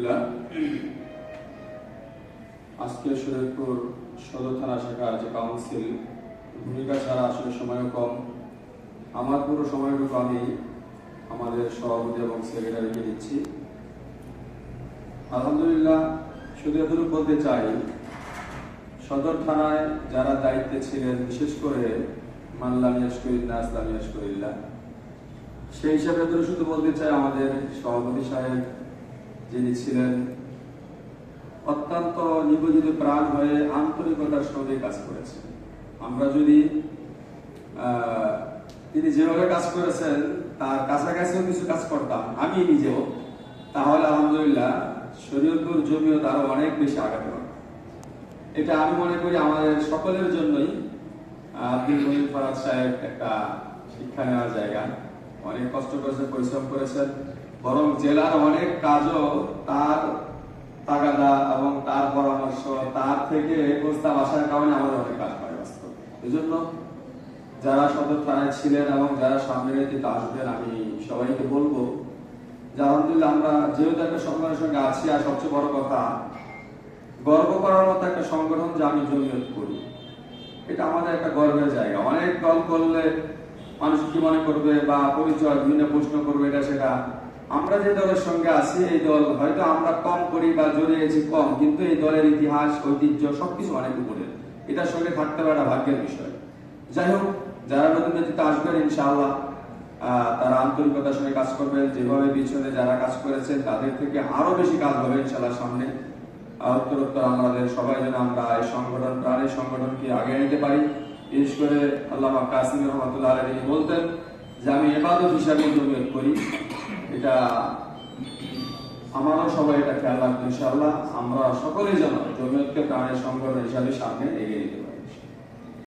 আলহামদুলিল্লাহ, আজকে শরীয়তপুর সদর থানা শাখার যে কাউন্সিল ভূমিকা ছাড়া আসলে সময়ও কম। আমার পুরো সময়টুকু আমি আমাদের সভাপতি এবং সেক্রেটারিকে দিচ্ছি। আলহামদুলিল্লাহ, শুধু এতটুকু বলতে চাই, সদর থানায় যারা দায়িত্বে ছিলেন, বিশেষ করে মানলাম ইয়াশকুরিল্লাহ আসলাম ইয়াশকুরিল্লাহ, সেই হিসাবে এতটুকু শুধু বলতে চাই, আমাদের সভাপতি সাহেব যিনি ছিলেন অত্যন্ত নিবেদিত প্রাণ হয়ে আন্তরিকতার সঙ্গে কাজ করেছেন। আমরা যদি তিনি যেভাবে কাজ করেছেন তার কাছাকাছিও কিছু কাজ করতাম আমি নিজেও, তাহলে আলহামদুলিল্লাহ শরীয়তপুর জমিয়ত আরো অনেক বেশি আগাতে পারত। এটা আমি মনে করি আমাদের সকলের জন্যই আব্দুল মনির ফরাদ সাহেব একটা শিক্ষা নেওয়ার জায়গা। অনেক কষ্ট করেছেন, পরিশ্রম করেছেন, বরং জেলার অনেক কাজও তার তাগাদা এবং তার পরামর্শ, তার থেকে প্রস্তাব আসার কারণে আমাদের অনেক কাজ হয় বাস্তব। এই জন্য যারা সদর থানায় ছিলেন এবং যারা সামনের দিকে আসবেন, আমি সবাইকে বলবো যে আলহামদুলিল্লাহ আমরা যেহেতু একটা সংগঠনের সঙ্গে আছি, আর সবচেয়ে বড় কথা গর্ব করার মতো একটা সংগঠন যে আমি জমিয়ত করি, এটা আমাদের একটা গর্বের জায়গা। অনেক দল করলে মানুষ কি মনে করবে বা পরিচয় বিভিন্ন প্রশ্ন করবে, এটা সেটা। আমরা যে দলের সঙ্গে আছি, এই দল হয়তো আমরা কম করি বা জড়িয়েছি কম, কিন্তু এই দলের ইতিহাস, ঐতিহ্য সবকিছু অনেক উপরে। এটার সঙ্গে থাকতে পারা ভাগ্যের বিষয়। যাই হোক, যারা নতুন নেতৃত্বে আসবেন ইনশাআল্লাহ তারা আন্তরিকতার সঙ্গে কাজ করবেন। যেভাবে পিছনে যারা কাজ করেছেন তাদের থেকে আরো বেশি কাজ হবে ইনশাআল্লাহ সামনে। উত্তরোত্তর আমাদের সবাই যেন আমরা এই সংগঠন, প্রাণের সংগঠনকে আগে নিতে পারি। বিশেষ করে আল্লামা কাসিম রহমতুল্লাহ আলাইহি তিনি বলতেন যে আমি ইবাদত হিসাবে জমিয়ত করি। এটা আমারও সবাই এটা খেয়াল রাখবো ইনশাআল্লাহ। আমরা সকলেই যেন জমিয়তকে প্রাণের সংগঠন হিসাবে সামনে এগিয়ে নিতে পারি।